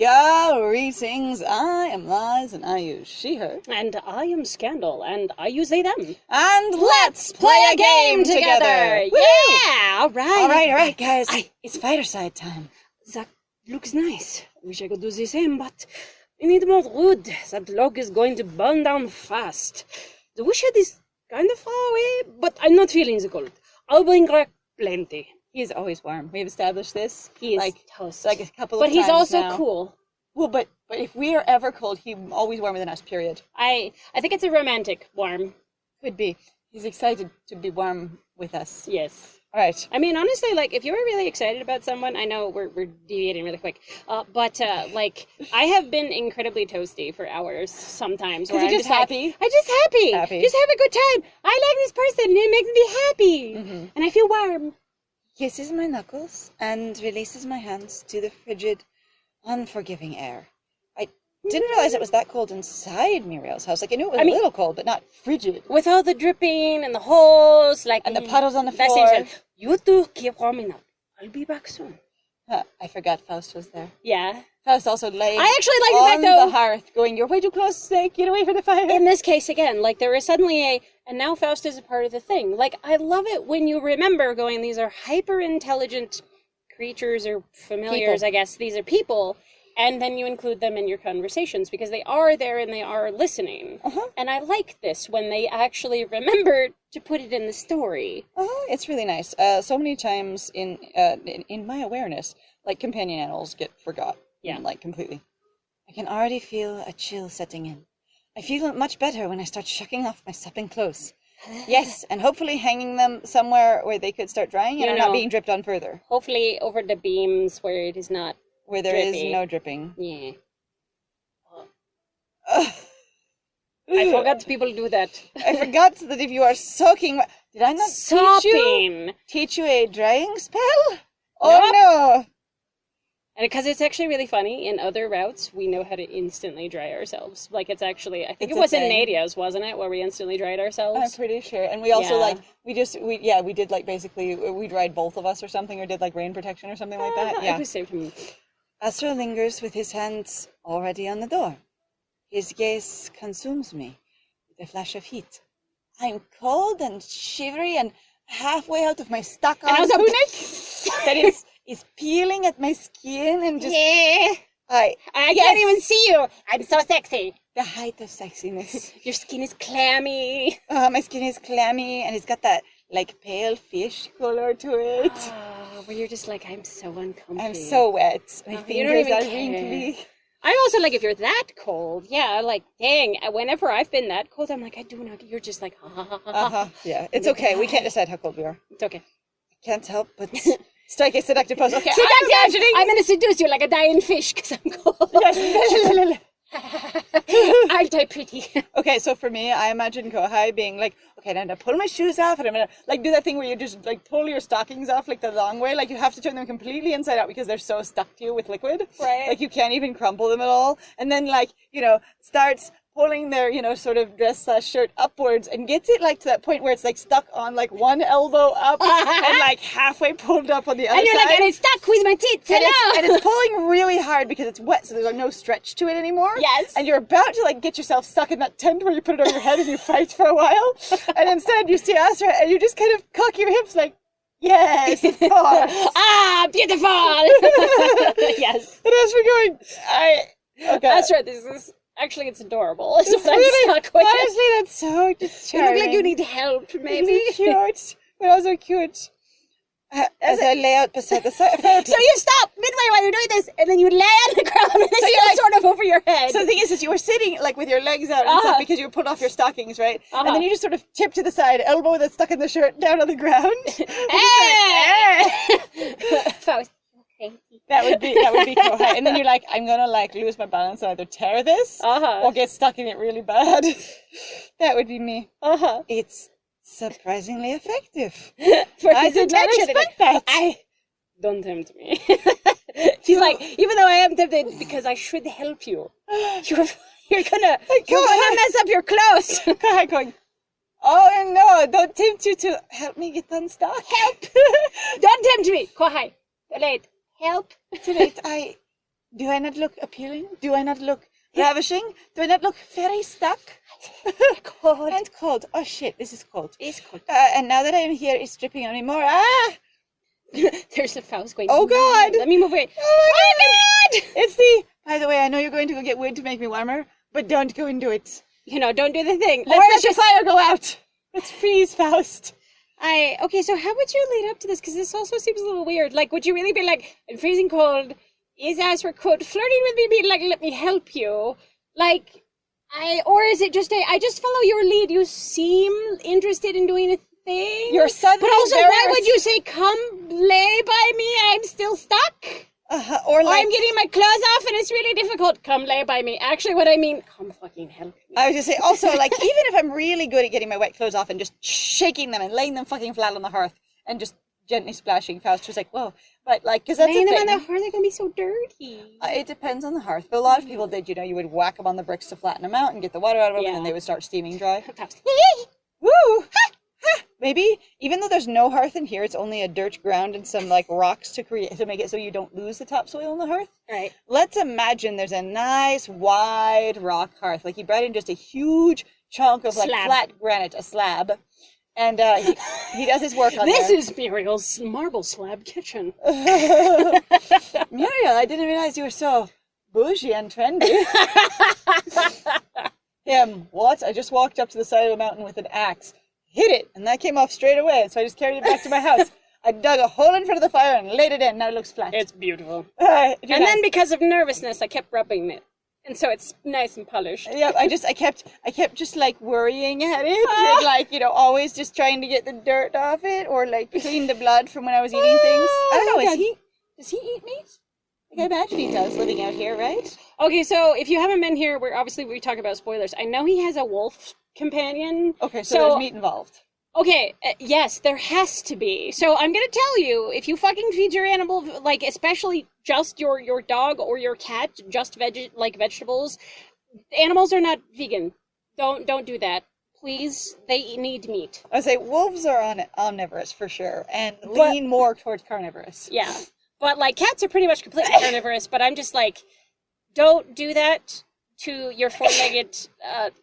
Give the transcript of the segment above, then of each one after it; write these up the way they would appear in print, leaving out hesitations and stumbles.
Greetings, I am Liz, and I use she, her. And I am Scandal, and I use they, them. And let's play a game together! Yeah! All right, guys. It's fireside time. That looks nice. Wish I could do the same, but I need more wood. That log is going to burn down fast. The woodshed is kind of far away, but I'm not feeling the cold. I'll bring back plenty. He is always warm. We've established this. He is toast. Like a couple of times But he's also now. cool. Well, but if we are ever cold, he's always warmer than us, period. I think it's a romantic warm. Could be. He's excited to be warm with us. Yes. All right. I mean, honestly, like, if you were really excited about someone, I know we're deviating really quick, but like, I have been incredibly toasty for hours sometimes. Because you're just happy? I'm just happy. Just have a good time. I like this person, and it makes me happy. And I feel warm. Kisses my knuckles and releases my hands to the frigid, unforgiving air. I didn't realize it was that cold inside Muriel's house. Like, I knew it was a little cold, but not frigid. With all the dripping and the holes, like... And the puddles on the floor. You two keep warming up. I'll be back soon. I forgot Faust was there. Yeah. Faust also lay I actually like the fact, though, the hearth going, you're way too close, Snake, get away from the fire. In this case, again, like, there is suddenly and now Faust is a part of the thing. Like, I love it when you remember going, these are hyper-intelligent creatures or familiars, people. I guess. These are people. And then you include them in your conversations because they are there and they are listening. And I like this when they actually remember to put it in the story. It's really nice. So many times in my awareness, like, companion animals get forgot. Yeah. Like, completely. I can already feel a chill setting in. I feel much better when I start shucking off my supping clothes. Yes, and hopefully hanging them somewhere where they could start drying and are not being dripped on further. Hopefully over the beams where it is not where there is no dripping. Yeah. I forgot people do that. I forgot that if you are soaking... Did I not teach you a drying spell? Oh, no! And because it's actually really funny, in other routes, we know how to instantly dry ourselves. Like, it's actually, I think it was in NADIA'S, wasn't it, where we instantly dried ourselves? I'm pretty sure. And we also, we did, like, basically, we dried both of us or something, or did, like, rain protection or something like that. Yeah. It was saved him. Asra lingers with his hands already on the door. His gaze consumes me with a flash of heat. I'm cold and shivery and halfway out of my stuck-on tunic that is peeling at my skin and just... Yeah. I can't even see you. I'm so sexy. The height of sexiness. Your skin is clammy. My skin is clammy and it's got that, like, pale fish color to it. Where you're just like, I'm so uncomfortable. I'm so wet. My fingers are wrinkly. I'm also like, if you're that cold, like, dang, whenever I've been that cold, I'm like, I do not, you're just like, Yeah, it's okay. We can't decide how cold we are. It's okay. I can't help but strike a seductive pose. Okay, I'm going to seduce you like a dying fish because I'm cold. Yes. Aren't I pretty? Okay, so for me, I imagine Kohai being like, okay, I'm going to pull my shoes off and I'm going to, like, do that thing where you just, like, pull your stockings off, like, the long way. Like, you have to turn them completely inside out because they're so stuck to you with liquid. Right. Like, you can't even crumple them at all. And then, like, starts pulling their, sort of dress/shirt upwards and gets it, like, to that point where it's, like, stuck on, like, one elbow up and, like, halfway pulled up on the other side. And you're like, and it's stuck with my tits, and it's pulling really hard because it's wet, so there's, like, no stretch to it anymore. Yes. And you're about to, like, get yourself stuck in that tent where you put it on your head and you fight for a while. And instead you see Asra and you just kind of cock your hips like, yes, of course. Beautiful! Yes. And as we're going, okay. Asra, this is... Actually, it's adorable. It's really, honestly, that's so just charming. You look like you need help, maybe. It's cute, but also cute. As I lay out beside the fire. So you stop midway while you're doing this, and then you lay on the ground, and it's like, sort of over your head. So the thing is you were sitting, like, with your legs out and stuff because you pulled off your stockings, right? And then you just sort of tip to the side, elbow that's stuck in the shirt, down on the ground. Faust. That would be Kohai. And then you're like, I'm gonna, like, lose my balance and either tear this or get stuck in it really bad. That would be me. It's surprisingly effective. I did not expect that. Don't tempt me. She's like, even though I am tempted because I should help you, you're gonna mess up your clothes. Kohai going, oh no, don't tempt you to help me get unstuck. Help! Don't tempt me, Kohai. Too late. Help. Too late. Do I not look appealing? Do I not look ravishing? Do I not look very stuck? Cold. And cold. Oh shit, this is cold. It's cold. And now that I am here, it's dripping on me more. Ah! There's a Faust going. Oh god! Let me move away. Oh my god! It's the... By the way, I know you're going to go get wood to make me warmer, but don't go and do it. You know, don't do the thing. Let's let the fire go out. Let's freeze, Faust. Okay, so how would you lead up to this? Because this also seems a little weird. Like, would you really be like, I'm freezing cold, is Asra quote flirting with me, being like, let me help you? Like, or is it just I just follow your lead, you seem interested in doing a thing? You're suddenly But also, why would you say, come lay by me, I'm still stuck? Or like... I'm getting my clothes off and it's really difficult, come lay by me. Actually, what I mean, come fucking help me. I was just say, also, like, even if I'm really good at getting my wet clothes off and just shaking them and laying them fucking flat on the hearth and just gently splashing, Faust was like, whoa. But, like, because that's laying the them thing. on the hearth, they're going to be so dirty. It depends on the hearth. But a lot of people did, you know, you would whack them on the bricks to flatten them out and get the water out of them, and then they would start steaming dry. Faust. Woo! Ha! Ha! Maybe, even though there's no hearth in here, it's only a dirt ground and some, like, rocks to make it so you don't lose the topsoil on the hearth. Right. Let's imagine there's a nice, wide rock hearth. Like, he brought in just a huge chunk of, like, flat granite, a slab. And he does his work on This there. is Muriel's marble slab kitchen. Muriel, I didn't realize you were so bougie and trendy. What? I just walked up to the side of a mountain with an axe, hit it, and that came off straight away. So I just carried it back to my house. I dug a hole in front of the fire and laid it in. Now it looks flat. It's beautiful. And then because of nervousness, I kept rubbing it. And so it's nice and polished. Yeah, I kept just like worrying at it, and like, you know, always just trying to get the dirt off it, or like clean the blood from when I was eating things. I don't know. Does he eat meat? Like, I imagine he does, living out here, right? Okay, so if you haven't been here, we talk about spoilers. I know he has a wolf companion. Okay, so there's meat involved. Okay, yes, there has to be. So I'm gonna tell you, if you fucking feed your animal, like, especially just your dog or your cat, just vegetables, animals are not vegan. Don't do that. Please, they need meat. I would say wolves are omnivorous for sure, and lean more towards carnivorous. Yeah, but like cats are pretty much completely carnivorous, but I'm just like, don't do that to your four-legged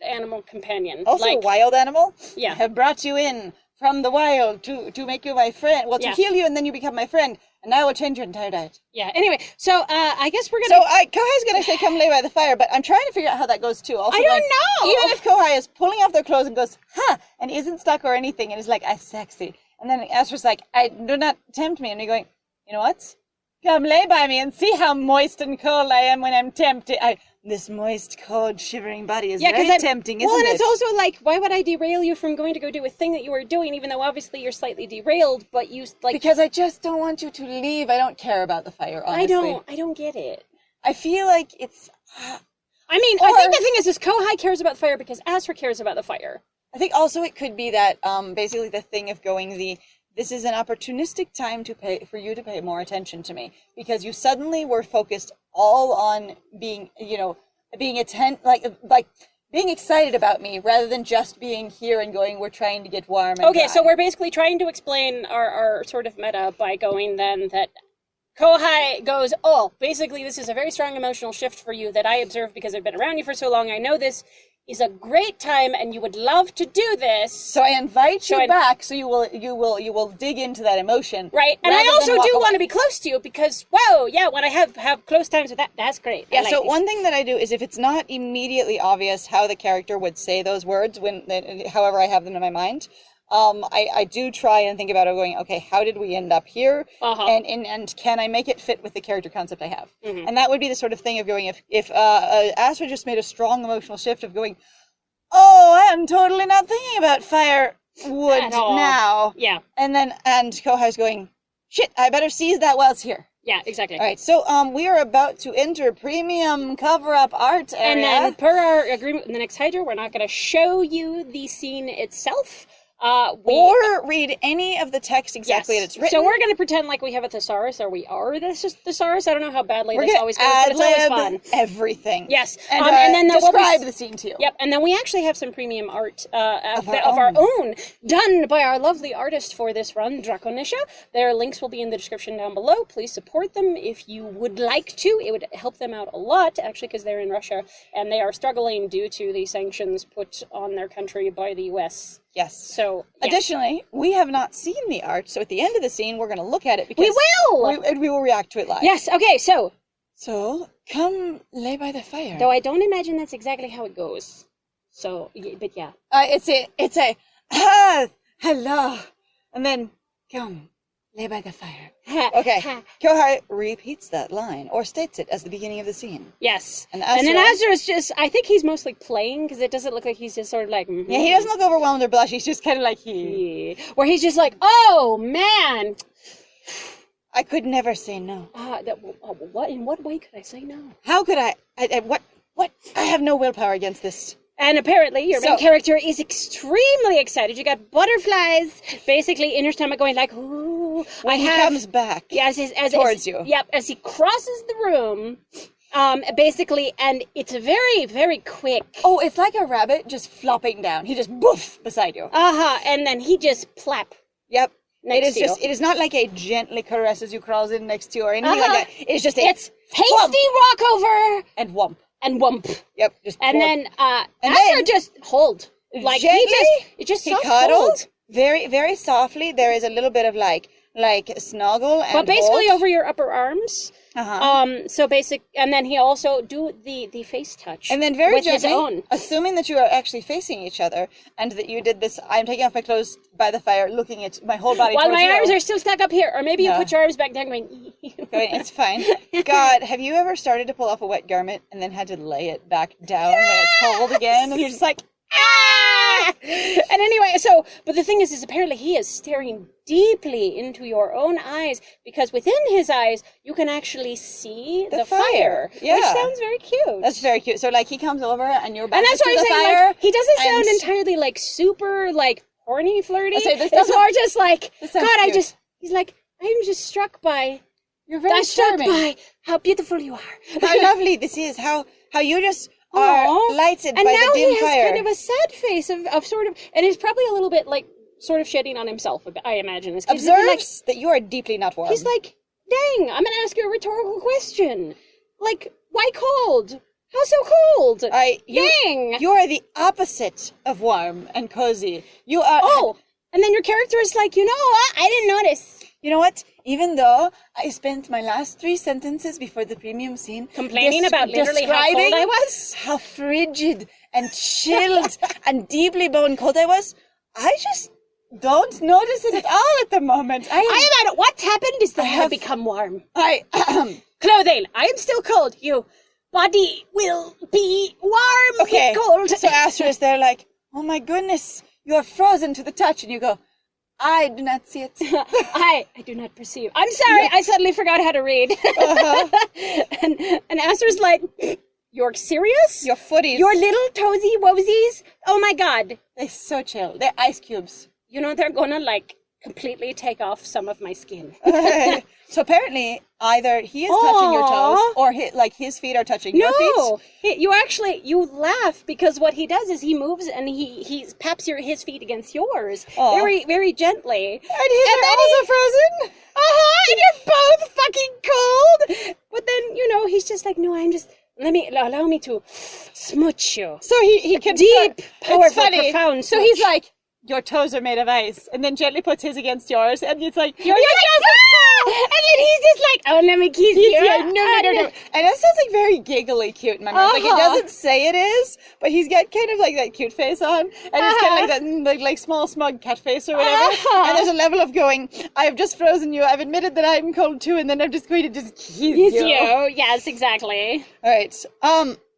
animal companion. Also, like, a wild animal. Yeah. I have brought you in from the wild to make you my friend. Well, to heal you, and then you become my friend. And now I will change your entire diet. Yeah. Anyway, so I guess we're gonna. So Kohai's gonna say, "Come lay by the fire," but I'm trying to figure out how that goes too. Also, I don't know. Even if Kohai is pulling off their clothes and goes, "Huh," and isn't stuck or anything, and is like, "I'm sexy," and then Asra's like, "I do not tempt me," and you're going, "You know what? Come lay by me and see how moist and cold I am when I'm tempted." This moist, cold, shivering body is very tempting, isn't it? Well, and it's also like, why would I derail you from going to go do a thing that you were doing, even though obviously you're slightly derailed, but you, like... Because I just don't want you to leave. I don't care about the fire, honestly. I don't get it. I feel like it's... I mean, I think the thing is Kohai cares about the fire because Asra cares about the fire. I think also it could be that, basically the thing of going this is an opportunistic time for you to pay more attention to me, because you suddenly were focused all on being, being excited about me rather than just being here and going, we're trying to get warm. And dry. So we're basically trying to explain our sort of meta by going then that Kohai goes, basically this is a very strong emotional shift for you that I observed because I've been around you for so long. I know this is a great time and you would love to do this. So I invite you back so you will dig into that emotion. Right. And I also do want to be close to you because, when I have close times with that, that's great. Yeah, so one thing that I do is if it's not immediately obvious how the character would say those words, however I have them in my mind, I do try and think about it going, okay, how did we end up here? And can I make it fit with the character concept I have? Mm-hmm. And that would be the sort of thing of going, if Asra just made a strong emotional shift of going, I am totally not thinking about firewood now. Yeah. And Kohai's going, shit, I better seize that while it's here. Yeah, exactly. All right, so we are about to enter premium cover-up art area. And then per our agreement with the Nix Hydra, we're not going to show you the scene itself. Or read any of the text exactly as it's written. So we're going to pretend like we have a thesaurus, or we are this thesaurus. I don't know how badly We're this always goes, but it's always fun. Everything. Yes. And, then describe the scene to you. Yep, and then we actually have some premium art of our own, done by our lovely artist for this run, Draconisha. Their links will be in the description down below. Please support them if you would like to. It would help them out a lot, actually, because they're in Russia, and they are struggling due to the sanctions put on their country by the US. Yes. So, yes. Additionally, we have not seen the art, so at the end of the scene, we're going to look at it because we will! We will react to it live. Yes, okay, so come lay by the fire. Though I don't imagine that's exactly how it goes. So, but yeah. It's a, hello, and then, come lay by the fire. Okay, Kohai repeats that line, or states it as the beginning of the scene. Yes. And then Asra is just, I think he's mostly playing, because it doesn't look like he's just sort of like... Yeah, he doesn't look overwhelmed or blush, he's just kind of like, Where he's just like, oh, man! I could never say no. What? In what way could I say no? How could I what? I have no willpower against this. And apparently your main character is extremely excited. You got butterflies basically in her stomach going like, ooh. When he comes back towards you. Yep, as he crosses the room, basically, and it's very, very quick. Oh, it's like a rabbit just flopping down. He just boof beside you. And then he just plap. Yep. It is not like a gently caresses you, crawls in next to you or anything like that. It's just it's hasty walkover and whump. And whump. Yep. Just and then Asra just hold. Like gently, he just cuddled very, very softly. There is a little bit of like snuggle and but basically hold. over your upper arms. So basic, and then he also do the face touch. And then very with gently, his own. assuming that you are actually facing each other and that you did this, I'm taking off my clothes by the fire, looking at my whole body while my you. arms are still stuck up here, or maybe you put your arms back down going, it's fine. God, have you ever started to pull off a wet garment and then had to lay it back down when it's cold again? And you're just like, ah! And anyway, but the thing is apparently he is staring deeply into your own eyes, because within his eyes you can actually see the fire. Yeah. Which sounds very cute. That's very cute. So like he comes over and you're back to the fire. Like, he doesn't sound entirely like super like horny flirty. It's more just like, God, cute. He's like, I'm just struck by you're very charming. By how beautiful you are. How lovely this is. How you just are lighted by the dim fire. And now he has kind of a sad face of sort of, and he's probably a little bit like sort of shedding on himself, I imagine. Observes that you are deeply not warm. He's like, dang, I'm going to ask you a rhetorical question. Like, why cold? How so cold? Dang! You are the opposite of warm and cozy. You are... Oh! And then your character is like, you know what? I didn't notice. You know what? Even though I spent my last 3 sentences before the premium scene complaining about literally how cold I was, how frigid and chilled and deeply bone cold I was, I just don't notice it at all at the moment. What's happened is that I have become warm. Clothing, I am still cold. You body will be warm with cold. So Asra is there like, oh my goodness, you are frozen to the touch, and you go, I do not see it. I do not perceive. I'm sorry, I suddenly forgot how to read. And Asra's like, you're serious? Your footies. Your little toesy wosies? Oh my God. They're so chill. They're ice cubes. You know, they're gonna like completely take off some of my skin. So apparently, either he is touching your toes, or his feet are touching your feet. No, you laugh because what he does is he moves and he paps his feet against yours very, very gently. And he's also frozen. And you're both fucking cold. But then he's just like, no, allow me to smooch you. So he can deep, powerful, profound. So he's like, your toes are made of ice, and then gently puts his against yours, and it's like, your toes are cold! And then he's just like, oh, let me kiss you. No. And that sounds like very giggly cute in my mouth. Like, he doesn't say it is, but he's got kind of like that cute face on, and it's kind of like that like small smug cat face or whatever. And there's a level of going, I have just frozen you, I've admitted that I'm cold too, and then I'm just going to just kiss you. Yes, exactly. All right.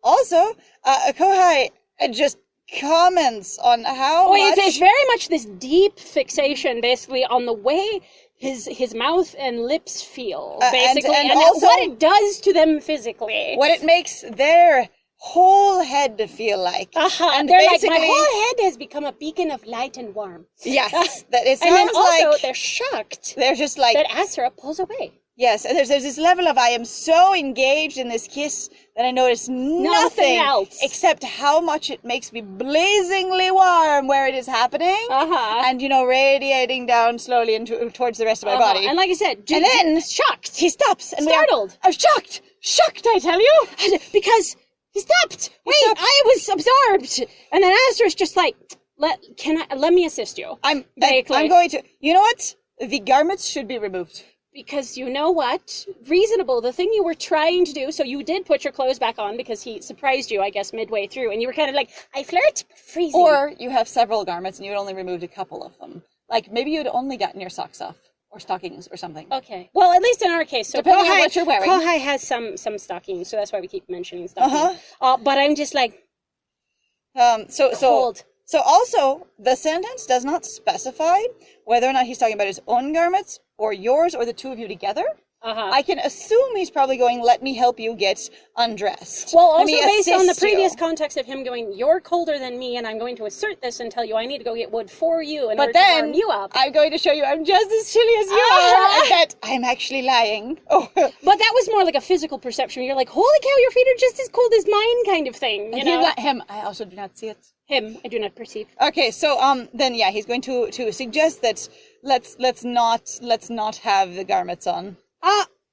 Also, Kohai just comments on how much... It's very much this deep fixation, basically, on the way his mouth and lips feel, basically, and also what it does to them physically. What it makes their whole head to feel like. And they're like, my whole head has become a beacon of light and warmth. Yes, that it sounds and then also like they're shocked. They're just like that Asra pulls away. Yes, and there's this level of I am so engaged in this kiss that I notice nothing else except how much it makes me blazingly warm where it is happening, and radiating down slowly towards the rest of my body. And like I said, and then shocked, he stops and startled. I'm shocked, I tell you, because he stopped. I was absorbed, and then Asra's just like, let me assist you. I'm going to. You know what? The garments should be removed. Because you know what? Reasonable. The thing you were trying to do, so you did put your clothes back on because he surprised you, I guess, midway through. And you were kind of like, I flirt, freezing. Or you have several garments and you had only removed a couple of them. Like, maybe you'd only gotten your socks off. Or stockings or something. Okay. Well, at least in our case. So depending on what you're wearing. Kohai has some stockings, so that's why we keep mentioning stockings. But I'm just like, cold. So also, the sentence does not specify whether or not he's talking about his own garments or yours or the two of you together. I can assume he's probably going, let me help you get undressed. Well, also based on the previous context of him going, you're colder than me and I'm going to assert this and tell you I need to go get wood for you in order to warm you up. I'm going to show you I'm just as chilly as you are, and that I'm actually lying. But that was more like a physical perception. You're like, holy cow, your feet are just as cold as mine kind of thing. You know? Him, I also do not see it. Him, I do not perceive. Okay, so then yeah, he's going to suggest that let's not have the garments on.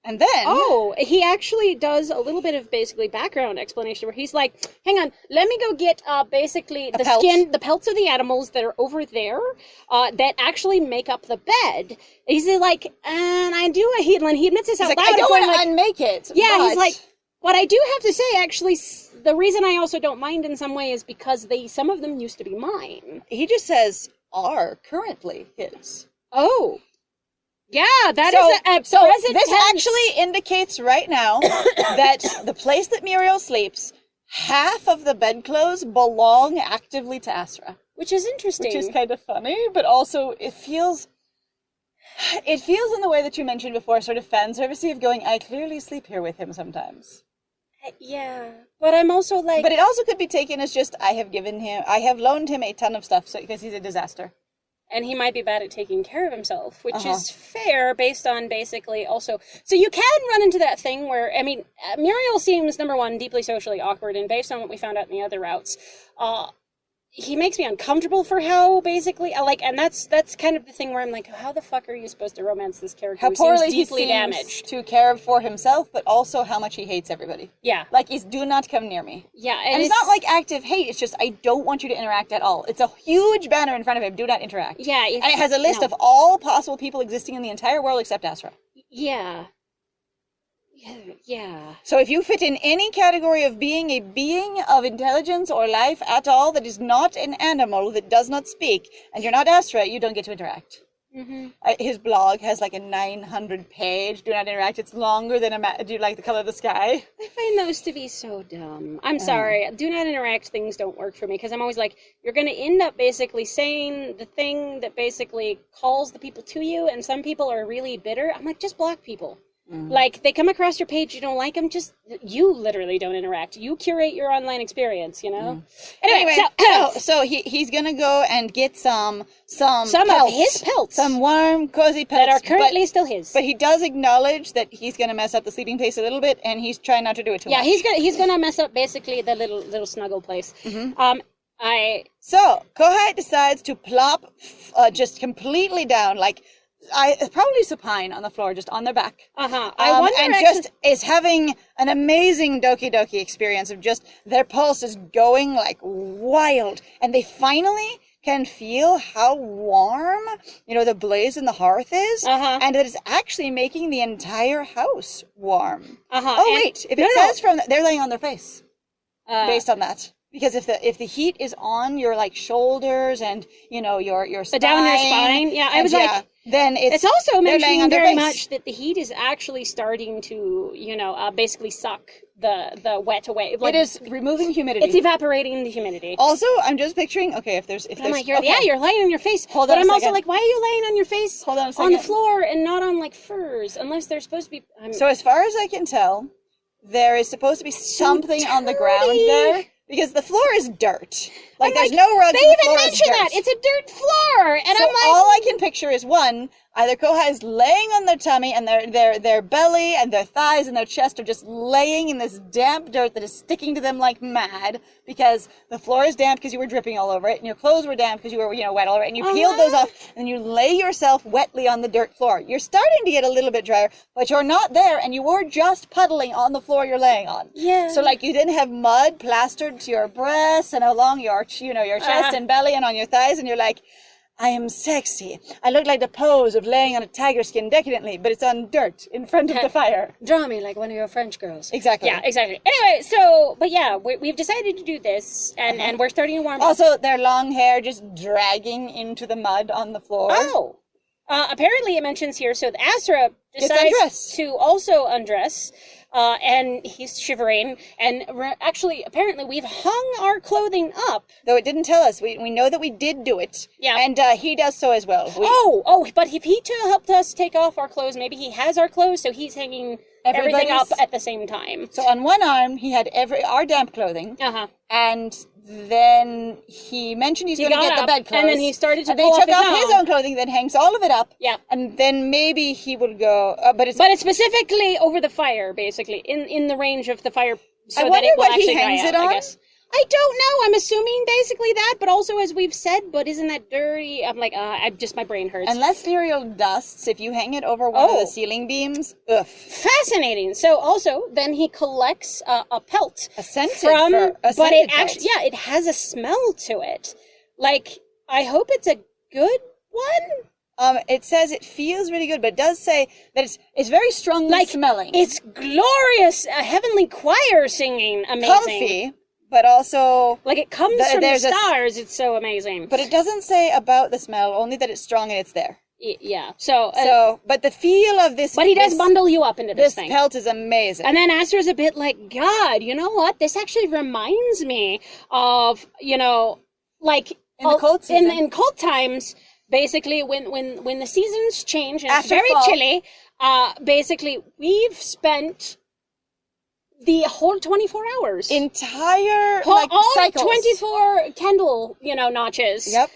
And then he actually does a little bit of basically background explanation where he's like, hang on, let me go get basically the skin, the pelts of the animals that are over there that actually make up the bed. He's like, and when he admits this out loud, I don't want to unmake it. Yeah, he's like, what I do have to say, actually, the reason I also don't mind in some way is because some of them used to be mine. He just says are currently his. Oh. Yeah, that is a present this tense. actually indicates right now that the place that Muriel sleeps, half of the bedclothes belong actively to Asra. Which is interesting. Which is kind of funny, but also it feels in the way that you mentioned before, sort of fan servicey of going, I clearly sleep here with him sometimes. Yeah, but I'm also like... But it also could be taken as just, I have loaned him a ton of stuff because he's a disaster. And he might be bad at taking care of himself, which is fair based on basically also... So you can run into that thing where, I mean, Muriel seems, number one, deeply socially awkward, and based on what we found out in the other routes, he makes me uncomfortable for how basically, and that's kind of the thing where I'm like, how the fuck are you supposed to romance this character who seems deeply damaged? To care for himself, but also how much he hates everybody. Yeah. Like, he's do not come near me. Yeah. And it's not like active hate, it's just, I don't want you to interact at all. It's a huge banner in front of him, do not interact. Yeah. And it has a list of all possible people existing in the entire world except Asra. Yeah. Yeah. So if you fit in any category of being a being of intelligence or life at all that is not an animal, that does not speak, and you're not Asra, you don't get to interact. His blog has like a 900-page do not interact. It's longer than do you like the color of the sky? I find those to be so dumb. I'm sorry. Do not interact things don't work for me because I'm always like, you're going to end up basically saying the thing that basically calls the people to you, and some people are really bitter. I'm like, just block people. Like, they come across your page, you don't like them, you literally don't interact. You curate your online experience, you know? Anyway, so he's gonna go and get some pelts, of his pelts. Some warm, cozy pelts. That are currently still his. But he does acknowledge that he's gonna mess up the sleeping place a little bit, and he's trying not to do it too much. Yeah, he's gonna mess up basically the little snuggle place. So, Kohai decides to plop just completely down, like, probably supine on the floor, just on their back. I wonder and just is having an amazing Doki Doki experience of just their pulse is going like wild, and they finally can feel how warm, the blaze in the hearth is, and that it's actually making the entire house warm. Wait, if it says from they're laying on their face, based on that. Because if the heat is on your like shoulders and your spine, down your spine, I was like, then it's also mentioning very much that the heat is actually starting to basically suck the wet away. Like, it is removing humidity. It's evaporating the humidity. Also, I'm just picturing if there's like, you're laying on your face. But I'm also like, why are you laying on your face? Hold on a second. On the floor and not on like furs, unless they're supposed to be. So as far as I can tell, there is supposed to be something on the ground there. Because the floor is dirt. Like, there's like, no rugs. They the even floor mention is dirt. that. It's a dirt floor. And so I'm like... all I can picture is, one, either Kohai is laying on their tummy and their belly and their thighs and their chest are just laying in this damp dirt that is sticking to them like mad because the floor is damp because you were dripping all over it and your clothes were damp because you were, wet all over it, and you peeled those off and you lay yourself wetly on the dirt floor. You're starting to get a little bit drier, but you're not there and you were just puddling on the floor you're laying on. Yeah. So, like, you didn't have mud plastered to your breasts and along your, your chest and belly and on your thighs, and you're like, I am sexy. I look like the pose of laying on a tiger skin decadently, but it's on dirt in front of the fire. Draw me like one of your French girls. Exactly. Yeah, exactly. Anyway, so, but yeah, we've decided to do this, and we're starting to warm up. Also, their long hair just dragging into the mud on the floor. Oh! Apparently it mentions here, so the Asra decides to also undress, and he's shivering, and actually, apparently we've hung our clothing up. Though it didn't tell us. We know that we did do it. Yeah. And he does so as well. But if he too helped us take off our clothes, maybe he has our clothes, so he's hanging everything up at the same time. So on one arm, he had our damp clothing. Uh-huh. And then he mentioned he's going to get the bed clothes. And then he started to pull off his own clothing, then hangs all of it up. Yeah. And then maybe he would go, but it's specifically over the fire, basically, in the range of the fire, so I that it will what actually he hangs dry it out, on? I guess. I don't know. I'm assuming basically that, but also as we've said, but isn't that dirty? I'm like, my brain hurts. Unless Muriel dusts, if you hang it over one of the ceiling beams, ugh. Fascinating. So also, then he collects a pelt. A scented pelt. It has a smell to it. Like, I hope it's a good one. It says it feels really good, but it does say that it's very strongly smelling. It's glorious, a heavenly choir singing, amazing. Comfy, but also... Like, it comes from the stars, it's so amazing. But it doesn't say about the smell, only that it's strong and it's there. Yeah, but the feel of this... But he does bundle you up into this thing. This pelt is amazing. And then Astra's a bit like, God, you know what? This actually reminds me of, like... In the cold season. In cold times... Basically, when the seasons change and it's After very fall. chilly, basically we've spent the whole 24 hours. Entire, all cycles. 24 candle, notches. Yep.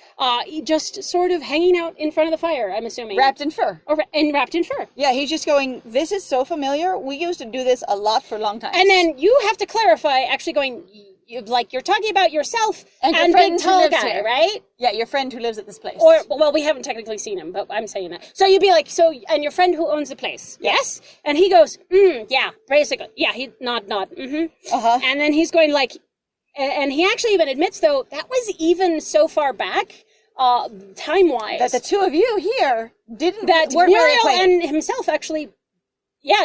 Just sort of hanging out in front of the fire, I'm assuming. Wrapped in fur. And wrapped in fur. Yeah, he's just going, this is so familiar. We used to do this a lot for a long time. And then you have to clarify, actually going... you're talking about yourself and big tall guy, here. right? Yeah, your friend who lives at this place. Well, we haven't technically seen him, but I'm saying that. So you'd be like, and your friend who owns the place, yes? And he goes, yeah, basically. Yeah, he nod, mm-hmm. Uh-huh. And then he's going like, and he actually even admits, though, that was even so far back, time-wise. That the two of you here weren't Muriel very and himself actually,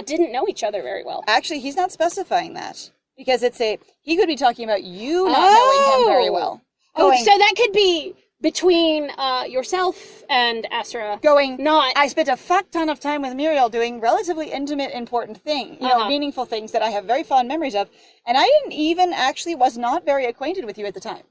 didn't know each other very well. Actually, he's not specifying that. Because he could be talking about you not knowing him very well. So that could be between yourself and Asra. I spent a fuck ton of time with Muriel doing relatively intimate, important things, meaningful things that I have very fond memories of. And I was not very acquainted with you at the time.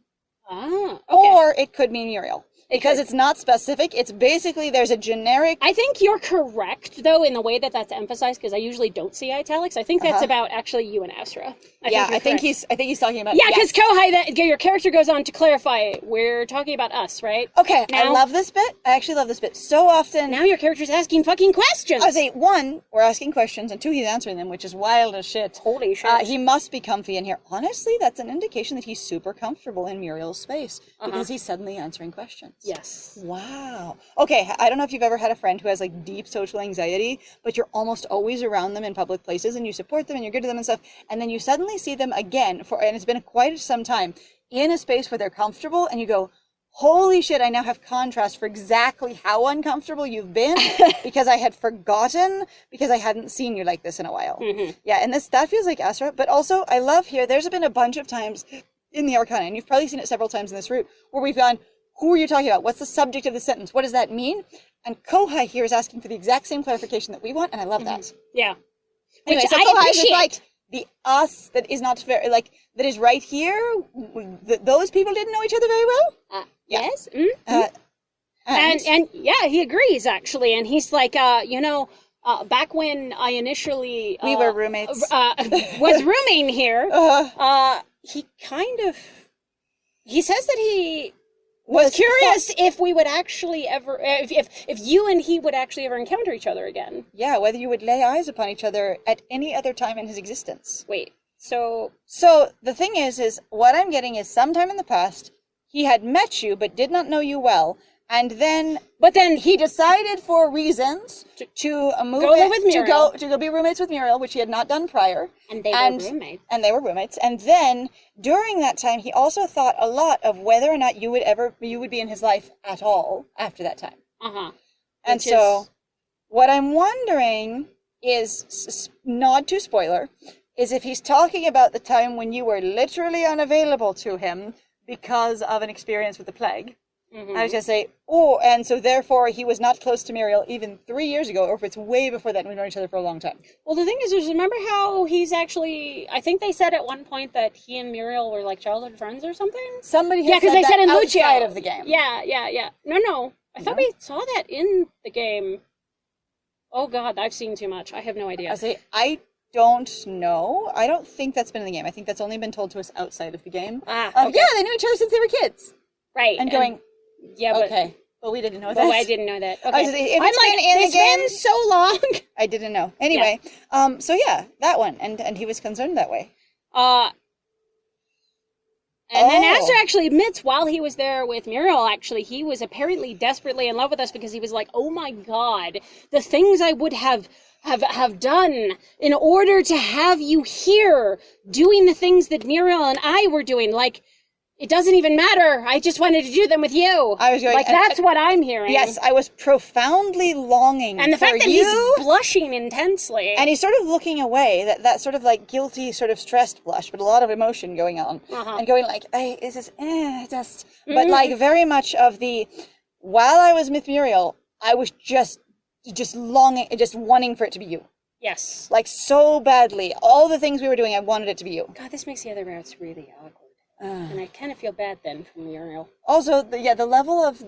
Ah, okay. Or it could mean Muriel. Because it's not specific. It's basically, there's a generic... I think you're correct, though, in the way that that's emphasized, because I usually don't see italics. I think that's about actually you and Asra. I think he's talking about... Yeah, because Kohai, your character goes on to clarify, we're talking about us, right? Okay, I love this bit. I actually love this bit. So often... Now your character's asking fucking questions! I say, one, we're asking questions, and two, he's answering them, which is wild as shit. Holy shit. He must be comfy in here. Honestly, that's an indication that he's super comfortable in Muriel's space, because he's suddenly answering questions. Yes. Wow. Okay, I don't know if you've ever had a friend who has deep social anxiety, but you're almost always around them in public places and you support them and you're good to them and stuff, and then you suddenly see them again and it's been quite some time in a space where they're comfortable and you go, holy shit, I now have contrast for exactly how uncomfortable you've been because I had forgotten because I hadn't seen you like this in a while. Mm-hmm. Yeah, and that feels like Asra, but also I love here, there's been a bunch of times in the Arcana, and you've probably seen it several times in this route, where we've gone, who are you talking about? What's the subject of the sentence? What does that mean? And Kohai here is asking for the exact same clarification that we want, and I love that. Yeah. Anyway, which so I Kohai appreciate. is like the us that is not very, that is right here. Those people didn't know each other very well? Yes. Mm-hmm. And he agrees, actually. And he's like, back when I initially we were roommates, was rooming here, he says that he was curious if we would actually ever, if you and he would actually ever encounter each other again. Yeah, whether you would lay eyes upon each other at any other time in his existence. Wait, so the thing is what I'm getting is sometime in the past, he had met you but did not know you well, and then he decided for reasons to move to go be roommates with Muriel, which he had not done prior. And they were roommates. And then during that time, he also thought a lot of whether or not you would be in his life at all after that time. And so, what I'm wondering is, nod to spoiler, is if he's talking about the time when you were literally unavailable to him because of an experience with the plague. I was going to say, and so therefore he was not close to Muriel even 3 years ago, or if it's way before that and we've known each other for a long time. Well, the thing is remember how he's actually, I think they said at one point that he and Muriel were like childhood friends or something? Somebody has said that outside of the game. Yeah. No. I thought we saw that in the game. Oh God, I've seen too much. I have no idea. I don't know. I don't think that's been in the game. I think that's only been told to us outside of the game. Okay. Yeah, they knew each other since they were kids. Right. And going... Yeah, okay. But we didn't know that. Oh, I didn't know that. Okay. It's been so long. I didn't know. Anyway, so yeah, that one. And he was concerned that way. And then Asra actually admits while he was there with Muriel, actually, he was apparently desperately in love with us because he was like, oh my God, the things I would have done in order to have you here doing the things that Muriel and I were doing. Like, it doesn't even matter. I just wanted to do them with you. I was going, that's what I'm hearing. Yes, I was profoundly longing for you. And the fact that he's blushing intensely. And he's sort of looking away, that sort of like guilty, sort of stressed blush, but a lot of emotion going on. And going like, but like very much of the, while I was with Muriel, I was just longing, just wanting for it to be you. Yes. Like so badly. All the things we were doing, I wanted it to be you. God, this makes the other routes really awkward. And I kind of feel bad then for Muriel. Also, the level of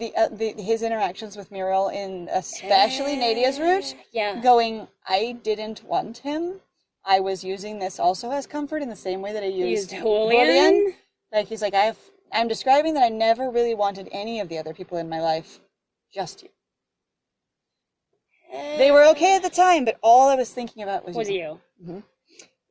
his interactions with Muriel in especially NADIA'S route, going, I didn't want him. I was using this also as comfort in the same way that I used JULIAN. Like, he's like, I'm describing that I never really wanted any of the other people in my life, just you. They were okay at the time, but all I was thinking about was you. Mm-hmm.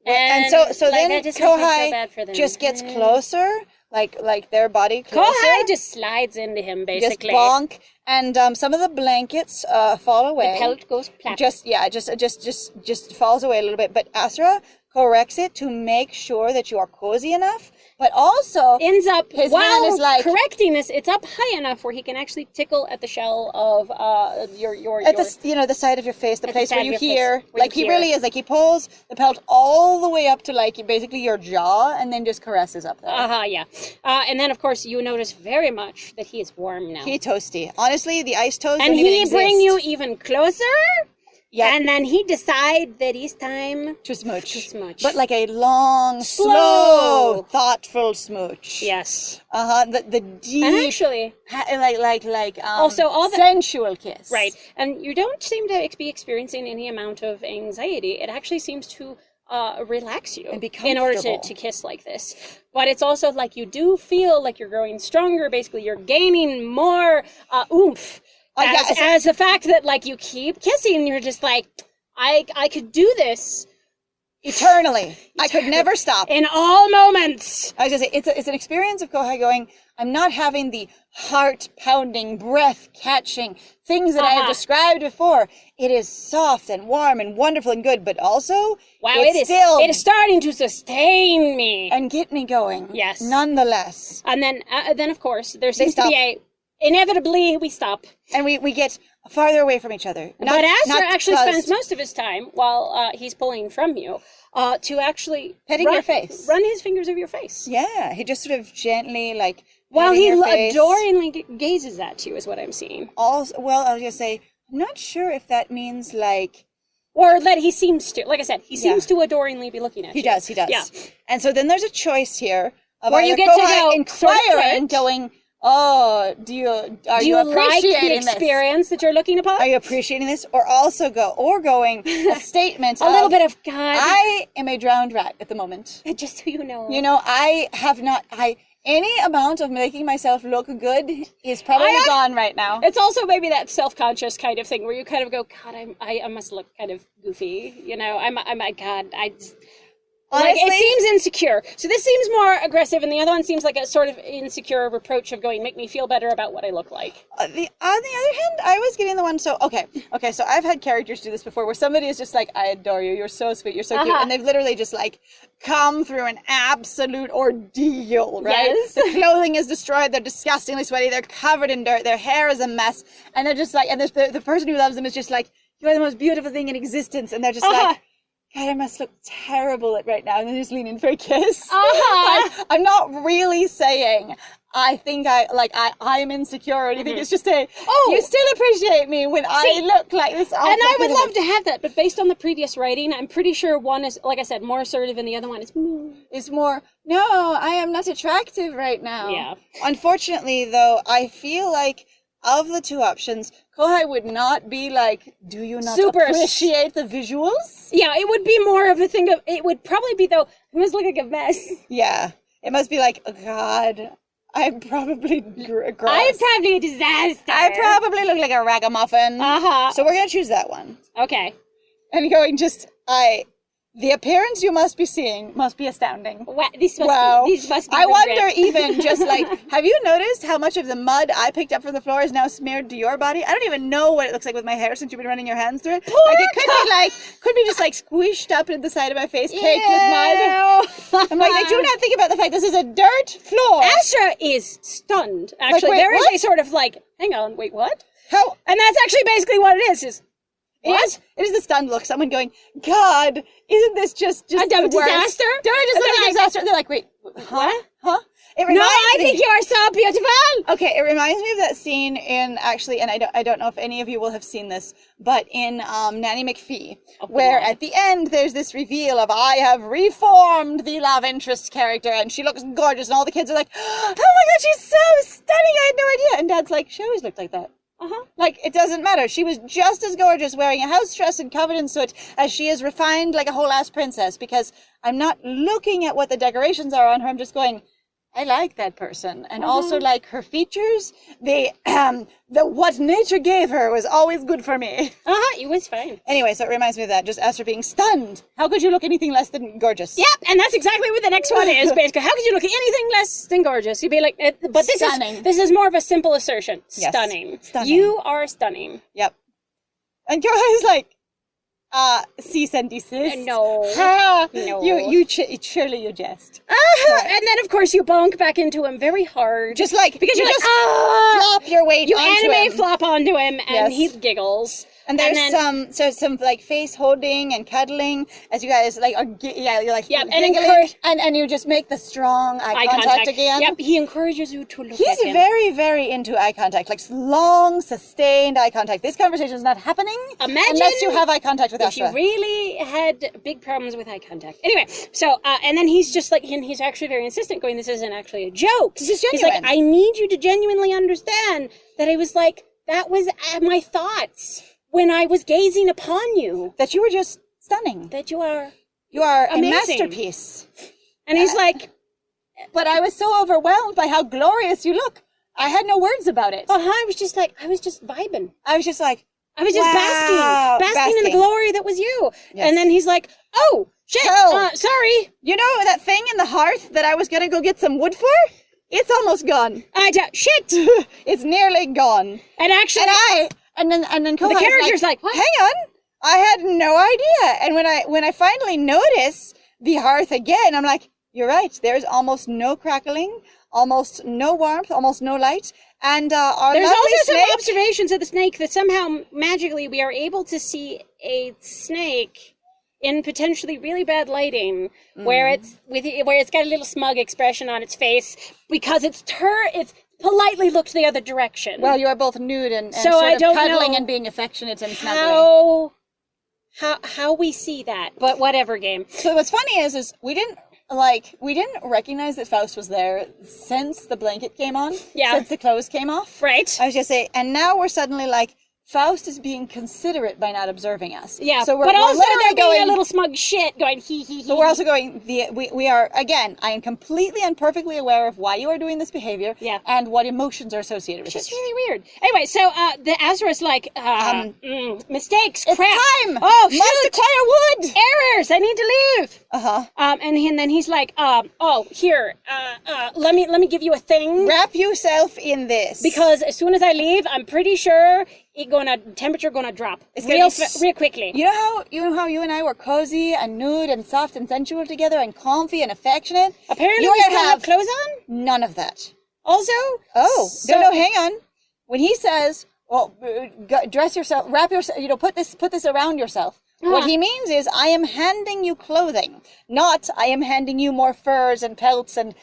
And so then Kohai just gets closer, like their body closer. Kohai just slides into him, basically. Just bonk, and some of the blankets fall away. The pelt goes plap. Just falls away a little bit. But Asra corrects it to make sure that you are cozy enough, but also ends up his hand is like correcting this. It's up high enough where he can actually tickle at the shell of the side of your face, the place where you hear. Like he really is like he pulls the pelt all the way up to like basically your jaw, and then just caresses up there. And then of course you notice very much that he is warm now. He toasty. Honestly, the ice toes. And he bring you even closer. Yeah. And then he decide that it's time to smooch. But like a long, slow, thoughtful smooch. Yes. The deep. And actually, also all the sensual kiss. Right. And you don't seem to be experiencing any amount of anxiety. It actually seems to relax you and be comfortable in order to kiss like this. But it's also like you do feel like you're growing stronger. Basically, you're gaining more oomph. As the fact that, like, you keep kissing, you're just like, I could do this eternally. I could never stop. In all moments. I was going to say, it's an experience of Kohai going, I'm not having the heart-pounding, breath-catching things that I have described before. It is soft and warm and wonderful and good, but also, it is starting to sustain me. And get me going. Yes. Nonetheless. And then of course, there seems to be inevitably, we stop. And we get farther away from each other. But Asra actually spends most of his time, while he's pulling from you, to actually petting your face. Run his fingers over your face. Yeah, he just sort of gently, like, while he adoringly gazes at you, is what I'm seeing. Also, well, I was going to say, I'm not sure if that means, like... Or that he seems to, like I said, he seems to adoringly be looking at you. He does. Yeah. And so then there's a choice here of where you get to go inquiring, going... oh, are you like the appreciating experience that you're looking upon? Are you appreciating this? Or also going a statement a little bit of, God, I am a drowned rat at the moment. just so you know. You know, any amount of making myself look good is probably gone right now. It's also maybe that self-conscious kind of thing where you kind of go, God, I must look kind of goofy. You know, Honestly, like, it seems insecure. So this seems more aggressive, and the other one seems like a sort of insecure reproach of going, make me feel better about what I look like. On the other hand, I was getting the one, so, okay, so I've had characters do this before, where somebody is just like, I adore you, you're so sweet, you're so cute, and they've literally just, like, come through an absolute ordeal, right? Yes. The clothing is destroyed, they're disgustingly sweaty, they're covered in dirt, their hair is a mess, and they're just like, and the person who loves them is just like, you are the most beautiful thing in existence, and they're just like, God, I must look terrible right now. And then just lean in for a kiss. I'm not really saying I think I'm insecure or anything. It's just you still appreciate me when I look like this. And I would love to have that, but based on the previous writing, I'm pretty sure one is, like I said, more assertive and the other one is more, no, I am not attractive right now. Yeah. Unfortunately, though, I feel like of the two options, Kohai would not be like, do you not appreciate the visuals? Yeah, it would be more of a thing of, it would probably be though, it must look like a mess. Yeah, it must be like, oh God, I'm probably gross. I'm probably a disaster. I probably look like a ragamuffin. So we're going to choose that one. Okay. And going the appearance you must be seeing must be astounding. Wow, these must be I wonder even just like, have you noticed how much of the mud I picked up from the floor is now smeared to your body? I don't even know what it looks like with my hair since you've been running your hands through it. It could be just like squished up in the side of my face, caked with mud. I'm like, I do not think about the fact this is a dirt floor. Asra is stunned. Actually, like, there is a sort of like, hang on, wait, what? How? And that's actually basically what it is. What? It is the stunned look. Someone going, God, isn't this just a dumb disaster? Don't I just look like a disaster? They're like, wait, huh? No, I think you are so beautiful. Okay, it reminds me of that scene in, actually, and I don't know if any of you will have seen this, but in Nanny McPhee, where at the end there's this reveal of, I have reformed the love interest character, and she looks gorgeous, and all the kids are like, oh my God, she's so stunning, I had no idea. And Dad's like, she always looked like that. Like, it doesn't matter. She was just as gorgeous wearing a house dress and covered in soot as she is refined like a whole ass princess, because I'm not looking at what the decorations are on her. I'm just going, I like that person. And also like her features, what nature gave her was always good for me. It was fine. Anyway, so it reminds me of that, just Asra being stunned. How could you look anything less than gorgeous? Yep, and that's exactly what the next one is, basically. How could you look anything less than gorgeous? You'd be like, but this is more of a simple assertion. Yes. Stunning. Stunning. You are stunning. Yep. And Kohai's like, cease and desist. No. No. Surely you jest. And then, of course, you bonk back into him very hard. Just like, because you're like, flop your weight you onto anime him. flop onto him, and he giggles. And there's some like face holding and cuddling as you guys like you're like and you just make the strong eye contact again. Yep, he encourages you to look at him. He's very, very into eye contact, like long, sustained eye contact. This conversation is not happening unless you have eye contact with Asra. If you really had big problems with eye contact. Anyway, so and then he's just like, and he's actually very insistent, going, this isn't actually a joke. This is genuine. He's like, I need you to genuinely understand that I was like, that was my thoughts when I was gazing upon you. That you were just stunning. That you are a masterpiece. And he's like, but I was so overwhelmed by how glorious you look. I had no words about it. I was just vibing. I was just like, I was just basking in the glory that was you. Yes. And then he's like, oh, shit, sorry. You know that thing in the hearth that I was going to go get some wood for? It's almost gone. Shit. It's nearly gone. And actually... And then Kohai's the character's like, hang on, I had no idea. And when I finally notice the hearth again, I'm like, you're right. There's almost no crackling, almost no warmth, almost no light. And there's also some observations of the snake that somehow magically we are able to see a snake in potentially really bad lighting, where it's got a little smug expression on its face because it's politely looked the other direction. Well, you are both nude and so sort I of don't cuddling know and being affectionate and snuggling. How we see that, but whatever, game. So what's funny is we didn't like, we didn't recognize that Faust was there since the blanket came on. Yeah. Since the clothes came off. Right. I was gonna say, and now we're suddenly like, Faust is being considerate by not observing us. Yeah, so but also they're being a little smug shit, going hee hee hee. But we're also going, we are, again, I am completely and perfectly aware of why you are doing this behavior, and what emotions are associated with it. It's really weird. Anyway, so the Asra's like, mistakes, crap. It's time! Oh, Must shoot! acquire wood! Errors, I need to leave! And then he's like, here, let me give you a thing. Wrap yourself in this. Because as soon as I leave, I'm pretty sure temperature gonna drop real quickly. You know how you and I were cozy and nude and soft and sensual together and comfy and affectionate? Apparently we still have clothes on? None of that. Also? Oh, no, hang on. When he says, well, dress yourself, wrap yourself, put this around yourself. What he means is, I am handing you clothing, not I am handing you more furs and pelts and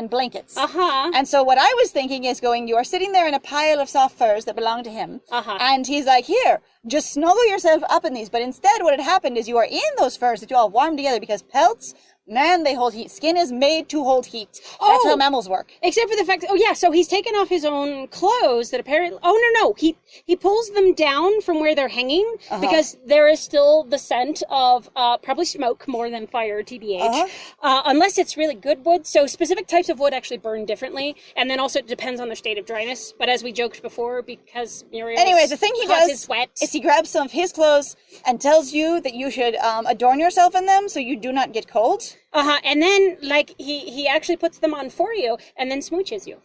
blankets. And so what I was thinking is you are sitting there in a pile of soft furs that belong to him. And he's like, here, just snuggle yourself up in these. But instead what had happened is you are in those furs that you all warm together, because pelts, man, they hold heat. Skin is made to hold heat. That's how mammals work. Except for the fact so he's taken off his own clothes that apparently, he pulls them down from where they're hanging, because there is still the scent of probably smoke more than fire, TBH. Unless it's really good wood. So specific types of wood actually burn differently, and then also it depends on their state of dryness. But as we joked before, because Muriel's anyway, the thing he does is he grabs some of his clothes and tells you that you should adorn yourself in them so you do not get cold. And then, he actually puts them on for you and then smooches you.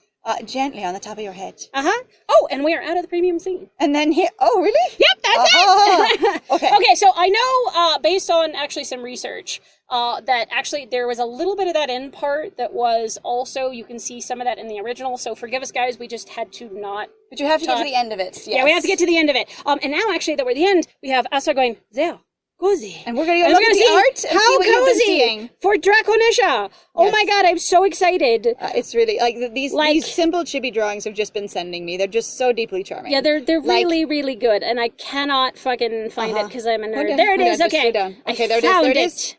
Gently on the top of your head. Oh, and we are out of the premium scene. And then oh, really? Yep, that's it! Okay, so I know, based on actually some research, that actually there was a little bit of that end part that was also, you can see some of that in the original, so forgive us guys, we just had to not... But you have to get to the end of it, yes. Yeah, we have to get to the end of it. And now, actually, that we're at the end, we have Asra going, there. Cozy. And we're going to go look at the art and see what you've been seeing. For Draconisha. Oh my god, I'm so excited. It's really, these simple chibi drawings have just been sending me. They're just so deeply charming. Yeah, they're really, really good. And I cannot fucking find it because I'm a nerd. There it is, okay. Okay, there it is.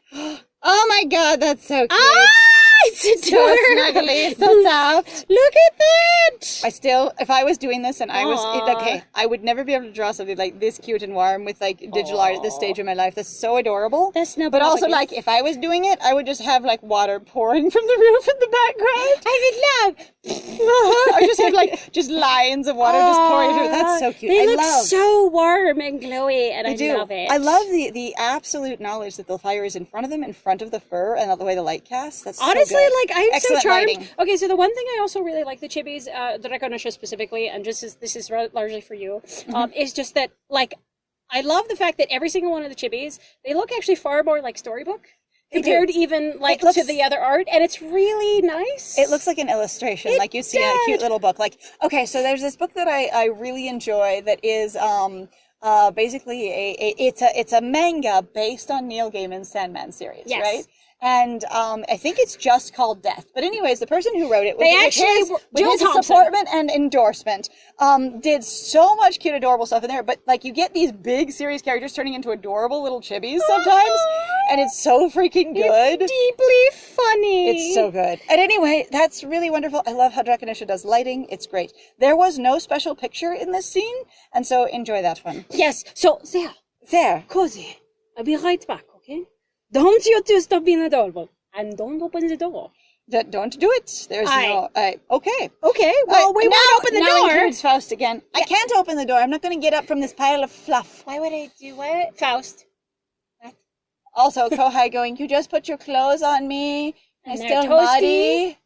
Oh my god, that's so cute. It's adorable. So snuggly, so soft. Look at that. If I was doing this and I was, I would never be able to draw something like this cute and warm with digital art at this stage of my life. That's so adorable. That's not. But also if I was doing it, I would just have water pouring from the roof in the background. I would love. I just have just lines of water just pouring through. That's so cute. They look so warm and glowy, and I love it. I love the absolute knowledge that the fire is in front of them, in front of the fur, and the way the light casts. That's honestly, I'm excellent so charmed. Lighting. Okay, so the one thing I also really like the chibis, Draconisha specifically, and this is largely for you, is just that I love the fact that every single one of the chibis, they look actually far more like storybook. Compared even to the other art, and it's really nice. It looks like an illustration, you see a cute little book. Okay, so there's this book that I really enjoy that is basically it's a manga based on Neil Gaiman's Sandman series, right? And I think it's just called Death. But anyways, the person who wrote it, with his support and endorsement, did so much cute, adorable stuff in there. But you get these big, serious characters turning into adorable little chibis sometimes, and it's so freaking good. It's deeply funny. It's so good. And anyway, that's really wonderful. I love how Draconisha does lighting. It's great. There was no special picture in this scene, and so enjoy that one. Yes. So there, cozy. I'll be right back. Okay. Don't you two stop being adorable. And don't open the door. Don't do it. There's no... Okay. Okay, well, we won't open the door. Now includes Faust again. I can't open the door. I'm not going to get up from this pile of fluff. Why would I do what? Faust. What? Also, Kohai going, you just put your clothes on me. And I'm still still muddy.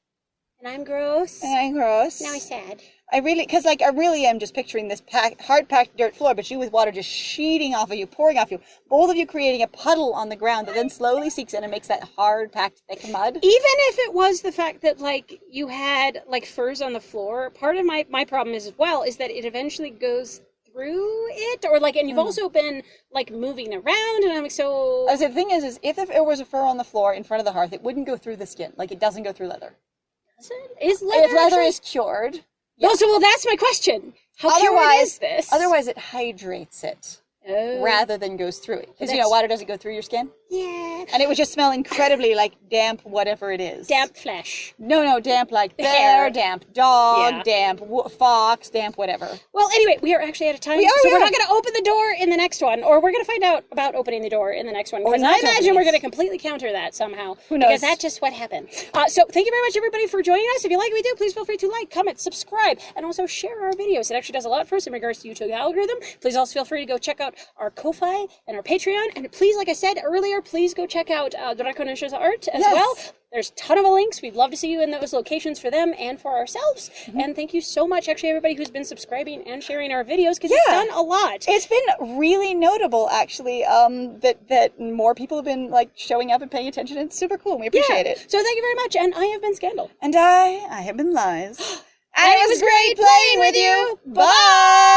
And I'm gross. And I'm gross. Now I'm sad. I really am just picturing this hard-packed dirt floor, but you with water just sheeting off of you, pouring off you. Both of you creating a puddle on the ground that then slowly seeps in and makes that hard-packed, thick mud. Even if it was the fact that, you had, furs on the floor, part of my problem is that it eventually goes through it, and you've also been, moving around, and I'm so... The thing is if there was a fur on the floor in front of the hearth, it wouldn't go through the skin. It doesn't go through leather. Does it? Is leather If leather is cured... Yeah. Well, that's my question. How cured is this? Otherwise, it hydrates it. rather than goes through it. Because, you know, water doesn't go through your skin. Yeah. And it would just smell incredibly like damp whatever it is. Damp flesh. No, damp like bear, damp dog, damp fox, damp whatever. Well, anyway, we are actually out of time. So we're not going to open the door in the next one, or we're going to find out about opening the door in the next one. Because I imagine we're going to completely counter that somehow. Who knows? Because that's just what happened. So thank you very much, everybody, for joining us. If you like what we do, please feel free to like, comment, subscribe, and also share our videos. It actually does a lot for us in regards to YouTube algorithm. Please also feel free to go check out our Ko-Fi and our Patreon. And please, like I said earlier, please go check out Draconisha's art as well. There's a ton of links. We'd love to see you in those locations for them and for ourselves. And thank you so much, actually, everybody who's been subscribing and sharing our videos, because it's done a lot. It's been really notable, actually, that more people have been like showing up and paying attention. It's super cool. And we appreciate it. So thank you very much. And I have been Scandal. And I have been Lies. And it was great playing with you. Bye!